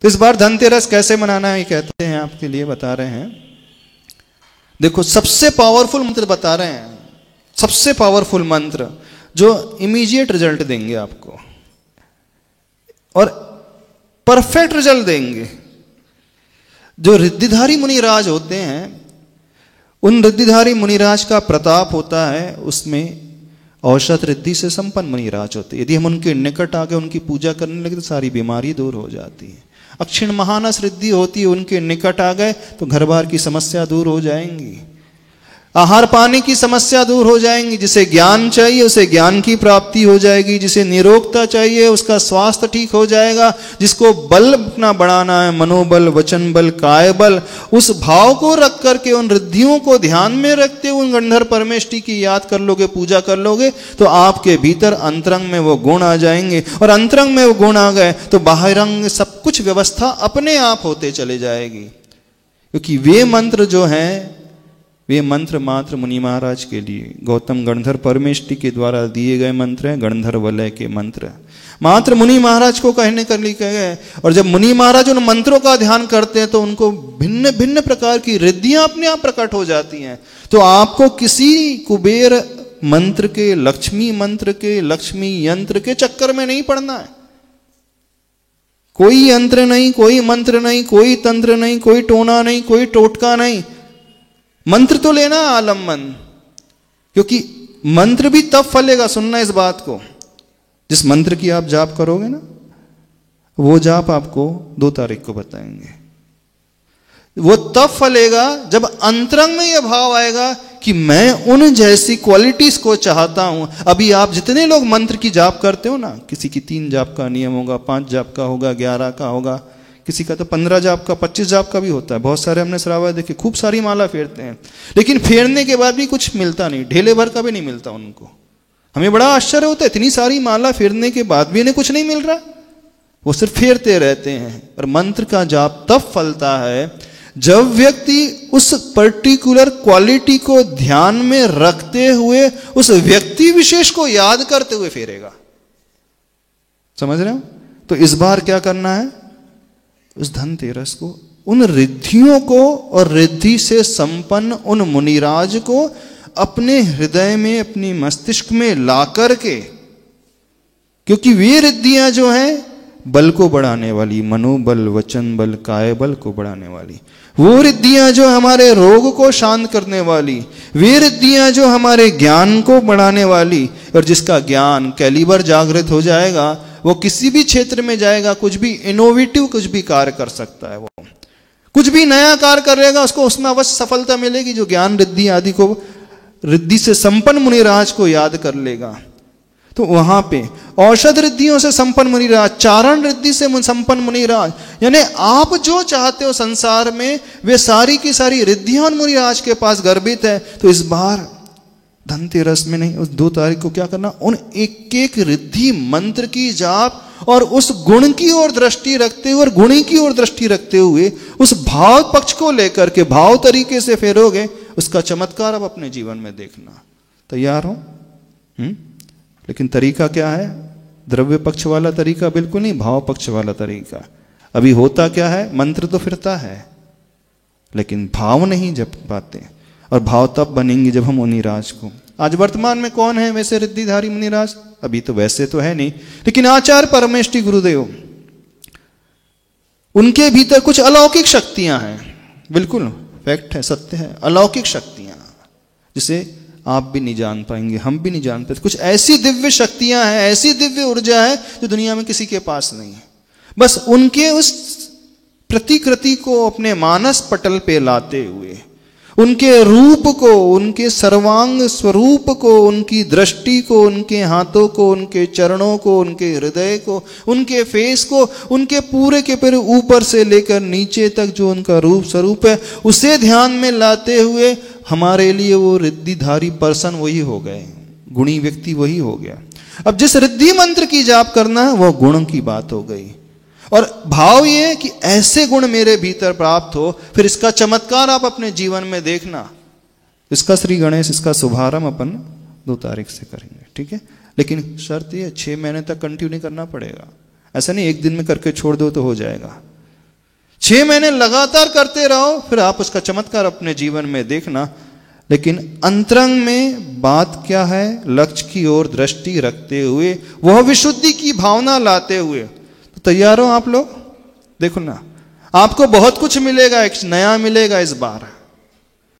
तो इस बार धनतेरस कैसे मनाना है ये कहते हैं, आपके लिए बता रहे हैं। देखो सबसे पावरफुल मंत्र बता रहे हैं, सबसे पावरफुल मंत्र जो इमीडिएट रिजल्ट देंगे आपको और परफेक्ट रिजल्ट देंगे। जो रिद्धिधारी मुनिराज होते हैं, उन रिद्धिधारी मुनिराज का प्रताप होता है, उसमें औषध रिद्धि से संपन्न मुनिराज होते हैं। यदि हम उनके निकट आके उनकी पूजा करने लगे तो सारी बीमारी दूर हो जाती है। अक्षिण महानस रिद्धि होती है, उनके निकट आ गए तो घर बार की समस्या दूर हो जाएंगी, आहार पानी की समस्या दूर हो जाएंगी। जिसे ज्ञान चाहिए उसे ज्ञान की प्राप्ति हो जाएगी, जिसे निरोगता चाहिए उसका स्वास्थ्य ठीक हो जाएगा, जिसको बल अपना बढ़ाना है, मनोबल, वचन बल, काय बल, उस भाव को रख करके उन रिद्धियों को ध्यान में रखते हुए उन गंधर्व परमेष्टि की याद कर लोगे, पूजा कर लोगे तो आपके भीतर अंतरंग में वो गुण आ जाएंगे। और अंतरंग में वो गुण आ गए तो बाहरंग सब कुछ व्यवस्था अपने आप होते चले जाएगी। क्योंकि वे मंत्र जो हैं, वे मंत्र मात्र मुनि महाराज के लिए गौतम गणधर परमेष्टि के द्वारा दिए गए मंत्र हैं, गणधर वलय के मंत्र मात्र मुनि महाराज को कहने कर लिए कहे गए। और जब मुनि महाराज उन मंत्रों का ध्यान करते हैं तो उनको भिन्न भिन्न प्रकार की रिद्धियां अपने आप प्रकट हो जाती हैं। तो आपको किसी कुबेर मंत्र के, लक्ष्मी मंत्र के, लक्ष्मी यंत्र के चक्कर में नहीं पड़ना है। कोई यंत्र नहीं, कोई मंत्र नहीं, कोई तंत्र नहीं, कोई टोना नहीं, कोई टोटका नहीं। मंत्र तो लेना आलम्बन, क्योंकि मंत्र भी तब फलेगा, सुनना इस बात को, जिस मंत्र की आप जाप करोगे ना, वो जाप आपको 2 तारीख को बताएंगे। वो तब फलेगा जब अंतरंग में यह भाव आएगा कि मैं उन जैसी क्वालिटीज को चाहता हूं। अभी आप जितने लोग मंत्र की जाप करते हो ना, किसी की 3 जाप का नियम होगा, 5 जाप का होगा, 11 का होगा, किसी का तो 15 जाप का, 25 जाप का भी होता है। बहुत सारे हमने सरावा देखे, खूब सारी माला फेरते हैं, लेकिन फेरने के बाद भी कुछ मिलता नहीं, ढेले भर का भी नहीं मिलता उनको। हमें बड़ा आश्चर्य होता है, इतनी सारी माला फेरने के बाद भी इन्हें कुछ नहीं मिल रहा, वो सिर्फ फेरते रहते हैं। और मंत्र का जाप तब फलता है जब व्यक्ति उस पर्टिकुलर क्वालिटी को ध्यान में रखते हुए उस व्यक्ति विशेष को याद करते हुए फेरेगा। समझ रहे हो? तो इस बार क्या करना है, उस धनतेरस को उन रिद्धियों को और रिद्धि से संपन्न उन मुनिराज को अपने हृदय में, अपनी मस्तिष्क में ला करके, क्योंकि वे रिद्धियां जो हैं बल को बढ़ाने वाली, मनोबल, वचन बल, काय बल को बढ़ाने वाली, वो रिद्धियां जो हमारे रोग को शांत करने वाली, वे रिद्धियां जो हमारे ज्ञान को बढ़ाने वाली, और जिसका ज्ञान कैलिबर जागृत हो जाएगा वो किसी भी क्षेत्र में जाएगा, कुछ भी इनोवेटिव, कुछ भी कार्य कर सकता है। वो कुछ भी नया कार्य करेगा, उसको उसमें अवश्य सफलता मिलेगी, जो ज्ञान रिद्धि आदि को, रिद्धि से संपन्न मुनिराज को याद कर लेगा। तो वहां पे औषध रिद्धियों से संपन्न मुनिराज, चारण रिद्धि से संपन्न मुनिराज, यानी आप जो चाहते हो संसार में वे सारी की सारी रिद्धियां मुनिराज के पास गर्भित है। तो इस बार धनतेरस में नहीं, उस 2 तारीख को क्या करना, उन एक एक रिद्धि मंत्र की जाप और उस गुण की ओर दृष्टि रखते हुए और गुणी की ओर दृष्टि रखते हुए उस भाव पक्ष को लेकर के भाव तरीके से फेरोगे, उसका चमत्कार अब अपने जीवन में देखना। तैयार हो? लेकिन तरीका क्या है? द्रव्य पक्ष वाला तरीका बिल्कुल नहीं, भाव पक्ष वाला तरीका। अभी होता क्या है, मंत्र तो फिरता है लेकिन भाव नहीं जप पाते, और भाव तब बनेंगे जब हम मुनिराज को, आज वर्तमान में कौन है वैसे रिद्धिधारी मुनिराज? अभी तो वैसे तो है नहीं, लेकिन आचार्य परमेष्टि गुरुदेव, उनके भीतर कुछ अलौकिक शक्तियां हैं, बिल्कुल फैक्ट है, सत्य है, अलौकिक शक्तियां जिसे आप भी नहीं जान पाएंगे, हम भी नहीं जान पाते। कुछ ऐसी दिव्य शक्तियां हैं, ऐसी दिव्य ऊर्जा है जो दुनिया में किसी के पास नहीं है। बस उनके उस प्रतिकृति को अपने मानस पटल पे लाते हुए, उनके रूप को, उनके सर्वांग स्वरूप को, उनकी दृष्टि को, उनके हाथों को, उनके चरणों को, उनके हृदय को, उनके फेस को, उनके पूरे के पूरे ऊपर से लेकर नीचे तक जो उनका रूप स्वरूप है, उसे ध्यान में लाते हुए हमारे लिए वो रिद्धिधारी पर्सन वही हो गए, गुणी व्यक्ति वही हो गया। अब जिस रिद्धि मंत्र की जाप करना है वह गुण की बात हो गई, और भाव ये कि ऐसे गुण मेरे भीतर प्राप्त हो, फिर इसका चमत्कार आप अपने जीवन में देखना। इसका श्री गणेश, इसका शुभारंभ अपन 2 तारीख से करेंगे, ठीक है? लेकिन शर्त ये 6 महीने तक कंटिन्यू करना पड़ेगा। ऐसा नहीं एक दिन में करके छोड़ दो तो हो जाएगा, 6 महीने लगातार करते रहो, फिर आप उसका चमत्कार अपने जीवन में देखना। लेकिन अंतरंग में बात क्या है? लक्ष्य की ओर दृष्टि रखते हुए, वह विशुद्धि की भावना लाते हुए। तो तैयार हो आप लोग? देखो ना, आपको बहुत कुछ मिलेगा, एक नया मिलेगा इस बार।